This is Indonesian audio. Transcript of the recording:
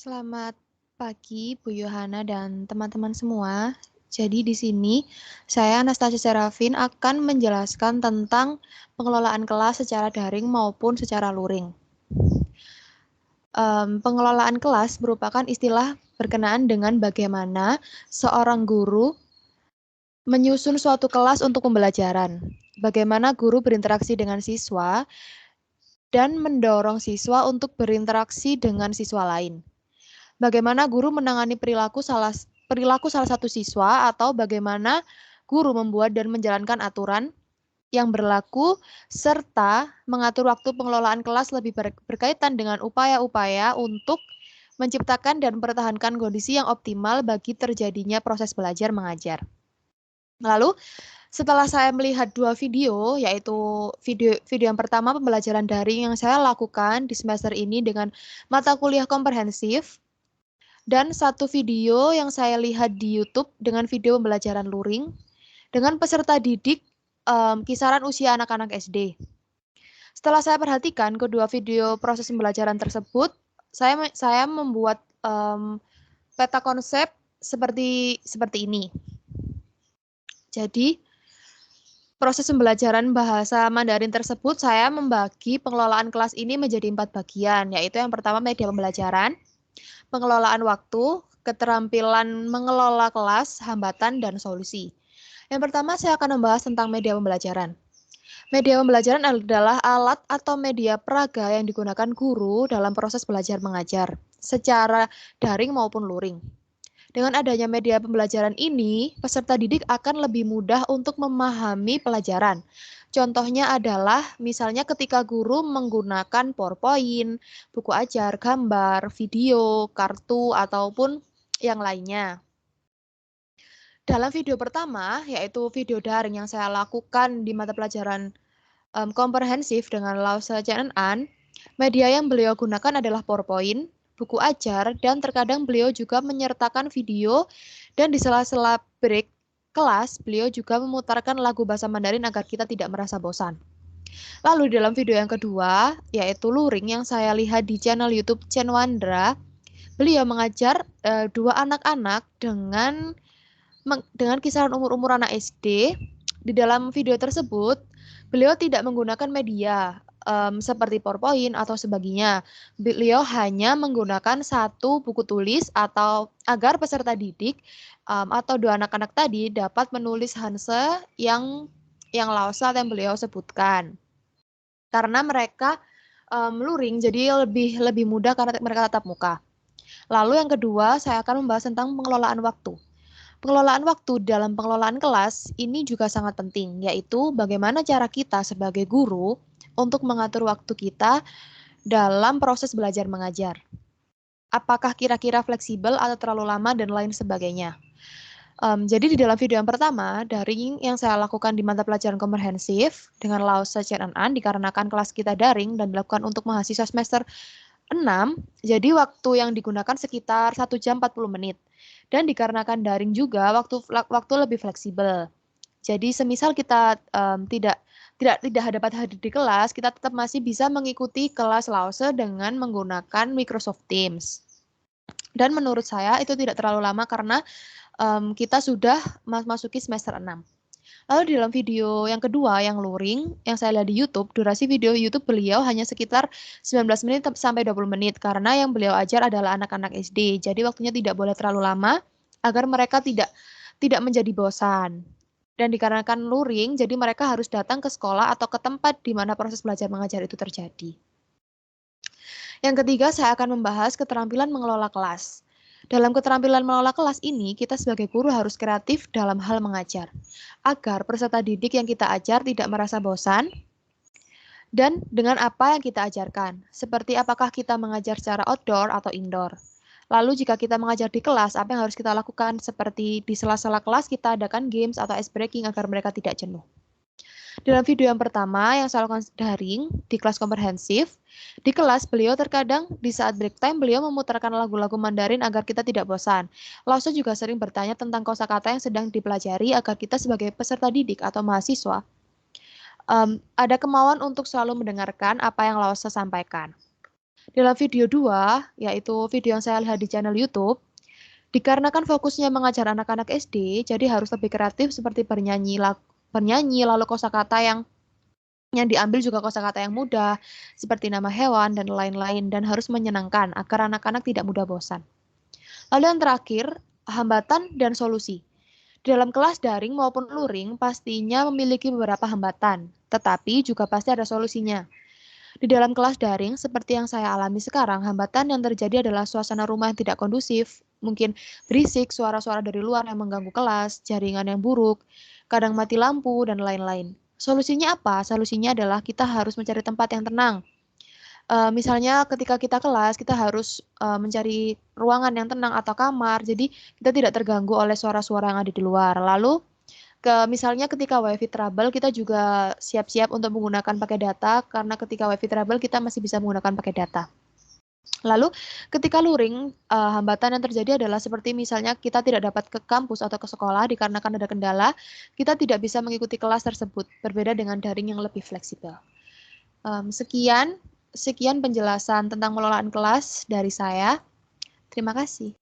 Selamat pagi, Bu Yohana dan teman-teman semua. Jadi di sini saya Anastasia Serafin akan menjelaskan tentang pengelolaan kelas secara daring maupun secara luring. Pengelolaan kelas merupakan istilah berkenaan dengan bagaimana seorang guru menyusun suatu kelas untuk pembelajaran. Bagaimana guru berinteraksi dengan siswa dan mendorong siswa untuk berinteraksi dengan siswa lain. Bagaimana guru menangani perilaku salah satu siswa atau bagaimana guru membuat dan menjalankan aturan yang berlaku serta mengatur waktu pengelolaan kelas lebih berkaitan dengan upaya-upaya untuk menciptakan dan mempertahankan kondisi yang optimal bagi terjadinya proses belajar mengajar. Lalu, setelah saya melihat dua video, yaitu video yang pertama pembelajaran daring yang saya lakukan di semester ini dengan mata kuliah komprehensif, dan satu video yang saya lihat di YouTube dengan video pembelajaran luring dengan peserta didik kisaran usia anak-anak SD. Setelah saya perhatikan kedua video proses pembelajaran tersebut, saya membuat peta konsep seperti ini. Jadi, proses pembelajaran bahasa Mandarin tersebut saya membagi pengelolaan kelas ini menjadi 4 bagian, yaitu yang pertama media pembelajaran, pengelolaan waktu, keterampilan mengelola kelas, hambatan, dan solusi. Yang pertama saya akan membahas tentang media pembelajaran. Media pembelajaran adalah alat atau media peraga yang digunakan guru dalam proses belajar mengajar, secara daring maupun luring. Dengan adanya media pembelajaran ini, peserta didik akan lebih mudah untuk memahami pelajaran. Contohnya adalah misalnya ketika guru menggunakan PowerPoint, buku ajar, gambar, video, kartu, ataupun yang lainnya. Dalam video pertama, yaitu video daring yang saya lakukan di mata pelajaran komprehensif dengan Lause An, media yang beliau gunakan adalah PowerPoint, buku ajar, dan terkadang beliau juga menyertakan video dan di sela-sela break kelas, beliau juga memutarkan lagu bahasa Mandarin agar kita tidak merasa bosan. Lalu dalam video yang kedua, yaitu luring yang saya lihat di channel YouTube Chen Wandra, beliau mengajar dua anak-anak dengan kisaran umur anak SD. Di dalam video tersebut, beliau tidak menggunakan media seperti PowerPoint atau sebagainya. Beliau hanya menggunakan satu buku tulis atau agar peserta didik atau dua anak-anak tadi dapat menulis Hanse yang lausat yang beliau sebutkan. Karena mereka luring, jadi lebih mudah karena mereka tatap muka. Lalu yang kedua, saya akan membahas tentang pengelolaan waktu. Pengelolaan waktu dalam pengelolaan kelas ini juga sangat penting, yaitu bagaimana cara kita sebagai guru untuk mengatur waktu kita dalam proses belajar mengajar. Apakah kira-kira fleksibel atau terlalu lama dan lain sebagainya. Jadi di dalam video yang pertama, daring yang saya lakukan di mata pelajaran komprehensif dengan Lause An dikarenakan kelas kita daring dan dilakukan untuk mahasiswa semester 6, jadi waktu yang digunakan sekitar 1 jam 40 menit. Dan dikarenakan daring juga waktu lebih fleksibel. Jadi semisal kita tidak dapat hadir di kelas, kita tetap masih bisa mengikuti kelas Lause dengan menggunakan Microsoft Teams. Dan menurut saya itu tidak terlalu lama karena kita sudah masuki semester 6. Lalu di dalam video yang kedua, yang luring, yang saya lihat di YouTube, durasi video YouTube beliau hanya sekitar 19 menit sampai 20 menit, karena yang beliau ajar adalah anak-anak SD. Jadi waktunya tidak boleh terlalu lama, agar mereka tidak menjadi bosan. Dan dikarenakan luring, jadi mereka harus datang ke sekolah atau ke tempat di mana proses belajar mengajar itu terjadi. Yang ketiga, saya akan membahas keterampilan mengelola kelas. Dalam keterampilan mengelola kelas ini, kita sebagai guru harus kreatif dalam hal mengajar, agar peserta didik yang kita ajar tidak merasa bosan, dan dengan apa yang kita ajarkan, seperti apakah kita mengajar secara outdoor atau indoor. Lalu jika kita mengajar di kelas, apa yang harus kita lakukan? Seperti di sela-sela kelas kita adakan games atau ice breaking agar mereka tidak jenuh. Dalam video yang pertama yang saya lakukan daring di kelas komprehensif, di kelas beliau terkadang di saat break time beliau memutarkan lagu-lagu Mandarin agar kita tidak bosan. Lause juga sering bertanya tentang kosakata yang sedang dipelajari agar kita sebagai peserta didik atau mahasiswa ada kemauan untuk selalu mendengarkan apa yang Lause sampaikan. Dalam video 2, yaitu video yang saya lihat di channel YouTube, dikarenakan fokusnya mengajar anak-anak SD, jadi harus lebih kreatif seperti bernyanyi lalu kosakata yang diambil juga kosakata yang mudah, seperti nama hewan dan lain-lain, dan harus menyenangkan agar anak-anak tidak mudah bosan. Lalu yang terakhir, hambatan dan solusi. Di dalam kelas daring maupun luring pastinya memiliki beberapa hambatan, tetapi juga pasti ada solusinya. Di dalam kelas daring, seperti yang saya alami sekarang, hambatan yang terjadi adalah suasana rumah yang tidak kondusif, mungkin berisik, suara-suara dari luar yang mengganggu kelas, jaringan yang buruk, kadang mati lampu, dan lain-lain. Solusinya apa? Solusinya adalah kita harus mencari tempat yang tenang. Misalnya ketika kita kelas, kita harus mencari ruangan yang tenang atau kamar, jadi kita tidak terganggu oleh suara-suara yang ada di luar. Lalu misalnya ketika WiFi trouble, kita juga siap-siap untuk menggunakan pakai data, karena ketika WiFi trouble kita masih bisa menggunakan pakai data. Lalu ketika luring, hambatan yang terjadi adalah seperti misalnya kita tidak dapat ke kampus atau ke sekolah dikarenakan ada kendala, kita tidak bisa mengikuti kelas tersebut, berbeda dengan daring yang lebih fleksibel. Sekian penjelasan tentang pengelolaan kelas dari saya. Terima kasih.